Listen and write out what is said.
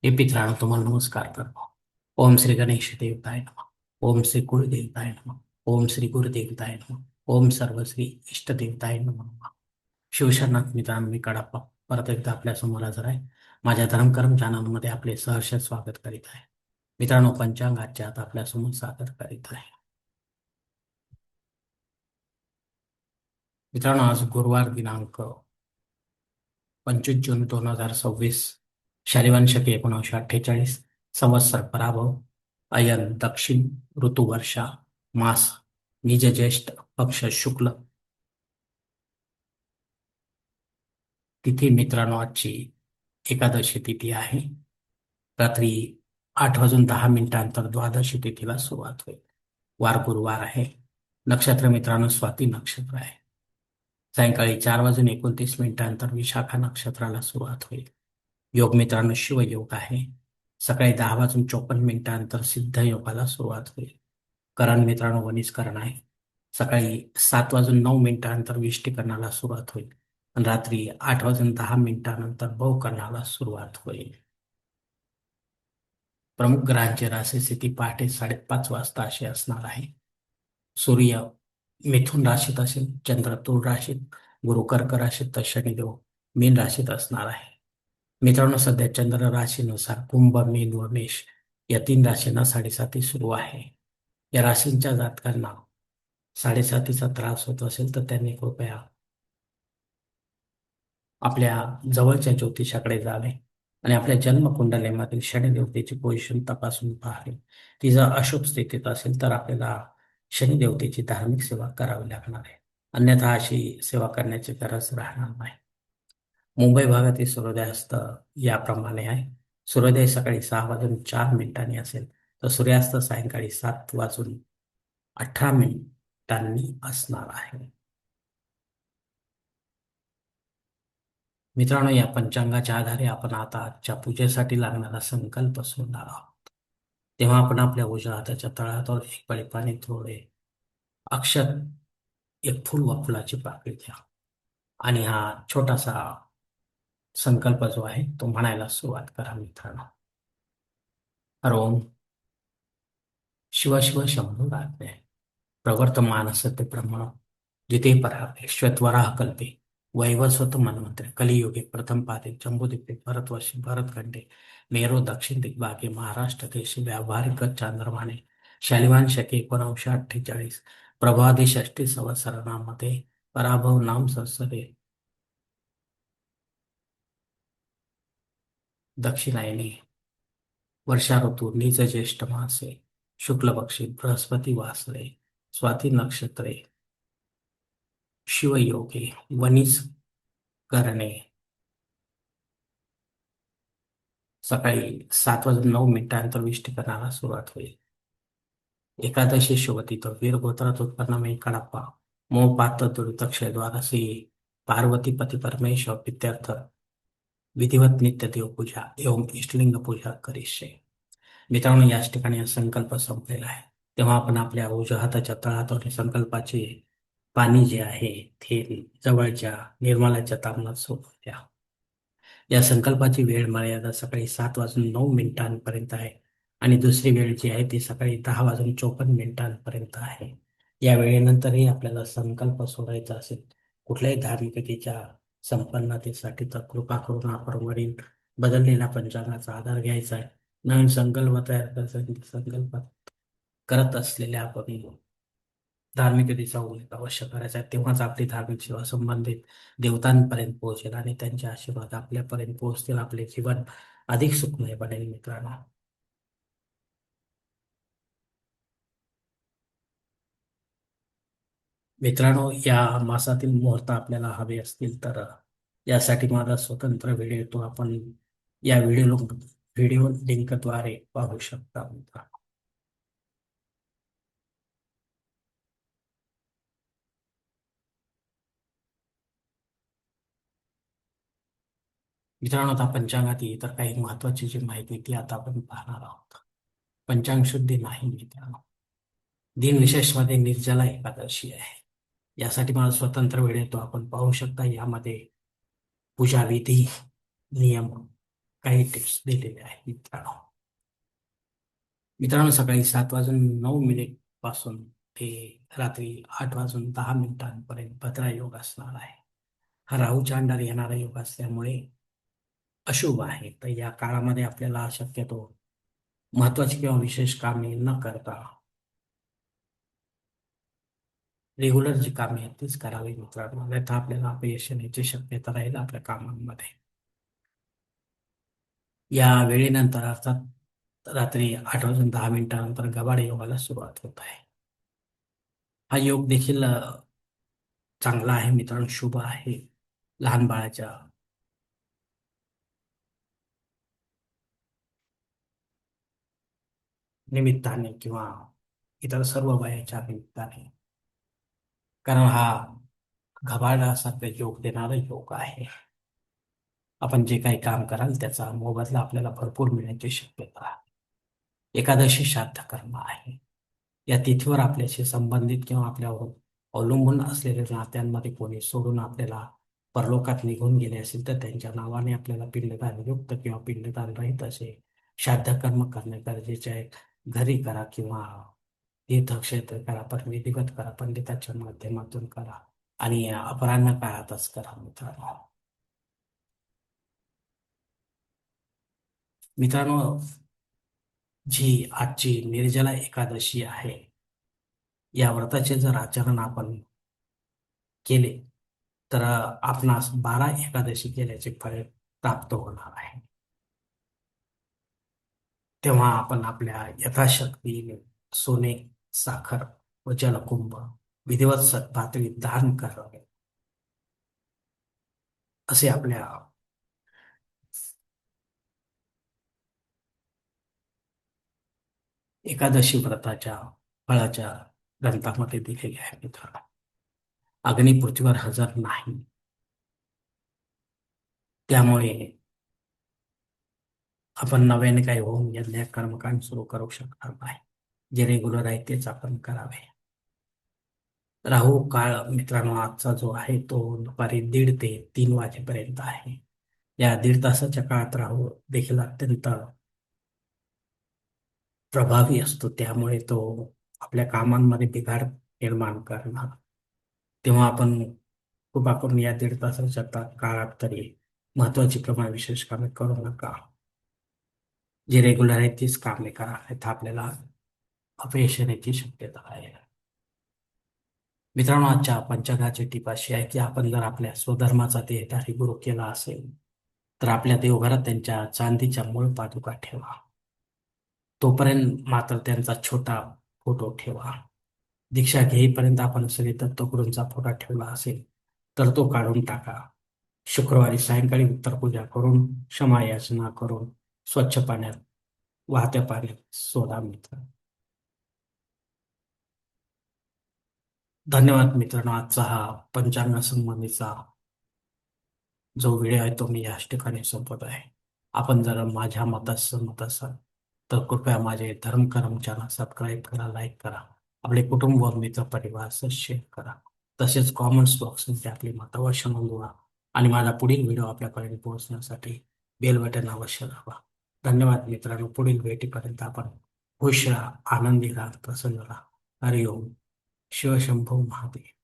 हे पितरांनो तुम्हाला नमस्कार करतो. ओम श्री गणेश देवताय नमः. ओम श्री कुळदेवताय नमः. ओम श्री गुरुदेवताय नमः. ओम सर्व श्री इष्टदेवताय नमः. शिवशरणात मित्रांनो मी कडाप्पा परत एकदा आपल्या समोर हजर आहे. माझ्या धर्मकर्म चॅनलमध्ये आपले सहर्ष स्वागत करीत आहे. मित्रांनो पंचांगाच्या आता आपल्या समोर सादर करीत आहे. मित्रांनो आज गुरुवार दिनांक 25 जून 2026, शालिवान शके 1948, संवत्सर पराभव, अयन दक्षिण, ऋतू वर्षा, मास निज ज्येष्ठ, पक्ष शुक्ल, तिथी मित्रांनो आजची एकादशी तिथी आहे. रात्री 8:10 द्वादशी तिथीला सुरुवात होईल. वार गुरुवार आहे. नक्षत्र मित्रांनो स्वाती नक्षत्र आहे. सायंकाळी 4:29 विशाखा नक्षत्राला सुरुवात होईल. योग मित्रांनो शिवयोग आहे. सकाळी 10:54 सिद्ध योगाला सुरुवात होईल. करण मित्रांनो वनिस्करण आहे. सकाळी 7:09 विष्टीकरणाला सुरुवात होईल आणि रात्री 8:10 बहुकरणाला सुरुवात होईल. प्रमुख ग्रहांची राशी स्थिती पहाटे 5:30 वाजता अशी असणार आहे. सूर्य मिथुन राशीत असेल, चंद्र तुळ राशीत, गुरु कर्क राशीत, तर शनिदेव मीन राशीत असणार आहे. मित्रांनो सध्या चंद्र राशीनुसार कुंभ, मीन व मेष या 3 राशींना साडेसाती सुरू आहे. या राशींच्या जातकांना साडेसातीचा त्रास होत असेल तर त्यांनी कृपया आपल्या जवळच्या ज्योतिषाकडे जावे आणि आपल्या जन्मकुंडलीमधील शनिदेवतेची पोझिशन तपासून पाहावी. ती जर अशुभ स्थितीत असेल तर आपल्याला शनिदेवतेची धार्मिक सेवा करावी लागणार आहे. अन्यथा अशी सेवा करण्याची गरज राहणार नाही. मुंबई भागातील सूर्योदयास्त याप्रमाणे आहे. सूर्योदय सकाळी 6:04 असेल तर सूर्यास्त सायंकाळी 7:18 असणार आहे. मित्रांनो या पंचांगाच्या आधारे आपण आता आजच्या पूजेसाठी लागणारा संकल्प सोडणार आहोत. तेव्हा आपण आपल्या उजव्या हाताच्या तळहातावर एक पळी पाणी, थोडे अक्षर, एक फुल व फुलाची पाकळी घ्या आणि हा छोटासा संकल्प जो आहे तो म्हणायला सुरुवात करा. मित्रांनो हरोम शिव शिव शंभू राज्ञे प्रवर्तमान सत्य ब्रह्म जिते परावे श्वेतवराह कल्पे वैवस्वत मन्वंतरे कलियुगे प्रथम पादे जम्बूद्वीपे भरतवर्षी भरतखंडे मेरो दक्षिण दिग्भागे महाराष्ट्र देशे व्यावहारिक चांद्रमाने शालिवान शके 1948 प्रभादे षष्टी संवत्सरामध्ये पराभव नाम संसदे दक्षिणायने वर्षा ऋतू निज ज्येष्ठ मासे शुक्ल पक्षी बृहस्पती वासरे स्वाती नक्षत्रे शिवयोगे वनिस करणे सकाळी 7:09 विष्टीकरणाला सुरुवात होईल. एकादशी शुभती तो वीर गोत्रात उत्पन्न में कड़प्पा मोह पात्र दुरित क्षय द्वारा से पार्वती पती परमेश्वर प्रीत्यर्थ विधिवत नित्य देवपूजा एवं इष्टलिंग पूजा करीशे. मित्रांनो याच ठिकाणी हा संकल्प संपलेला आहे. तेव्हा आपण आपल्या उजव्या हाताच्या तळहातावर संकल्पाचे पाणी जे आहे ते जवळच्या निर्मलाच्या तामणात सोडून द्या. या संकल्पाची वेळ मर्यादा सकाळी 7:09 आहे आणि दुसरी वेळ जी आहे ती सकाळी 10:54 आहे. या वेळेनंतरही आपल्याला संकल्प सोडायचा असेल कुठल्याही धार्मिकतेच्या संपन्नतेसाठी तर कृपा करून आपण वरील बदललेल्या पंचांगाचा आधार घ्यायचा आहे. नवीन संकल्प तयार करायचा, संकल्प करत असलेल्या आपण धार्मिकतेचा उल्लेख अवश्य करायचा आहे. तेव्हाच आपली धार्मिक सेवा संबंधित देवतांपर्यंत पोहोचेल आणि त्यांचे आशीर्वाद आपल्यापर्यंत पोहोचतील. आपले जीवन अधिक सुखमय बनेल. मित्रांनो या मासातील मुहूर्त आपल्याला हवे असतील तर यासाठी माझा स्वतंत्र व्हिडिओ तो आपण या व्हिडिओ लिंकद्वारे पाहू शकता. मित्रांनो आता पंचांगात इतर काही महत्वाची जी माहिती ती आता आपण पाहणार आहोत. पंचांग शुद्धी नाही मित्रांनो. दिन विशेष मध्ये निर्जला एकादशी आहे. यासाठी मला स्वतंत्र व्हिडिओ तो आपण पाहू शकता. यामध्ये पूजा विधी, नियम, काही टिप्स दिलेले आहेत मित्रांनो. मित्रांनो, सकाळी 7:09 पासून ते रात्री 8:10 भद्रा योग असणार आहे. हा राहूच्या अंडावर येणारा योग असल्यामुळे अशुभ आहे. तर या काळामध्ये आपल्याला शक्यतो महत्वाची किंवा विशेष कामे न करता रेग्युलर जी कामे आहेत तीच करावी मित्रांनो, नाहीतर आपल्याला अपयश येण्याची शक्यता राहील आपल्या कामांमध्ये. या वेळेनंतर अर्थात रात्री 8:10 गबाड योगाला सुरुवात होत आहे. हा योग देखील चांगला आहे मित्रांनो, शुभ आहे. लहान बाळाच्या निमित्ताने किंवा इतर सर्व वयाच्या निमित्ताने, कारण हा घबाडासारखे योग देणारा योग आहे. आपण जे काही काम कराल त्याचा मोबदला आपल्याला भरपूर मिळण्याची शक्यता आहे. एकादशी श्राद्ध कर्म आहे. या तिथीवर आपल्याशी संबंधित किंवा आपल्यावर अवलंबून असलेल्या नात्यांमध्ये कोणी सोडून आपल्याला परलोकात निघून गेले असेल तर त्यांच्या नावाने आपल्याला पिंडदान युक्त किंवा पिंडदान रहित असे श्राद्ध कर्म करणे गरजेचे आहे. घरी करा किंवा तीर्थक्षेत्र करा, पण विधिवत करा, पंडिताच्या माध्यमातून करा आणि अपराह्न काळातच करा मित्रांनो. मित्रांनो, जी आजची निर्जला एकादशी आहे, या व्रताचे जर आचरण आपण केले तर आपणास 12 एकादशी केल्याचे फळ प्राप्त होणार आहे. तेव्हा आपण आपल्या यथाशक्तीने सोने, साखर व जलकुंभ विधिवत सत्पात्री दान करावे, असे आपल्या एकादशी व्रताच्या फळाच्या ग्रंथामध्ये दिलेले आहे मित्रांनो. अग्नी पृथ्वीवर हजर नाही, त्यामुळे आपण नव्याने काही होऊन यज्ञ कर्मकांड सुरू करू शकणार नाही. जे रेग्युलर आहे तेच आपण करावे. राहू काळ मित्रांनो आजचा जो आहे तो दुपारी 1:30 ते 3 वाजेपर्यंत आहे. या 1.5 तासाच्या काळात राहू देखील अत्यंत प्रभावी असतो, त्यामुळे तो आपल्या कामांमध्ये बिघाड निर्माण करणार. तेव्हा आपण कृपा करून या 1.5 तासाच्या काळात तरी महत्वाची किंवा विशेष कामे करू नका. जे रेग्युलर आहे तीच कामे करा, नाहीतर आपल्याला अपयश येण्याची शक्यता आहे. मित्रांनो, आजच्या पंचांगाची टीप अशी आहे की आपण जर आपल्या स्वधर्माचा देहधारी गुरु केला असेल तर आपल्या देवघरात त्यांच्या चांदीच्या मूळ पादुका ठेवा. तोपर्यंत मात्र त्यांचा छोटा फोटो ठेवा. दीक्षा घेईपर्यंत आपण श्री दत्तगुरूंचा फोटो ठेवला असेल तर तो काढून टाका. शुक्रवारी सायंकाळी उत्तर पूजा करून क्षमा याचना करून स्वच्छ पाण्यात, वाहत्या पाण्यात सोडा मित्र. धन्यवाद मित्रांनो. आजचा हा पंचांग संबंधीचा जो व्हिडिओ आहे तो मी याच ठिकाणी संपत आहे. आपण जर माझ्या मतास सहमत असाल तर कृपया माझे धर्म कर्म चॅनल सबस्क्राईब करा, लाईक करा, आपले कुटुंब व मित्र परिवारासह शेअर करा. तसेच कॉमेंट्स बॉक्समध्ये आपली मतं अवश्य नोंदवा आणि माझा पुढील व्हिडिओ आपल्यापर्यंत पोहोचण्यासाठी बेल बटन अवश्य दाबा. धन्यवाद मित्रांनो. पुढील भेटीपर्यंत आपण खुश राहा, आनंदी राहा, प्रसन्न राहा. हरिओम. शिवशंभो महादेव.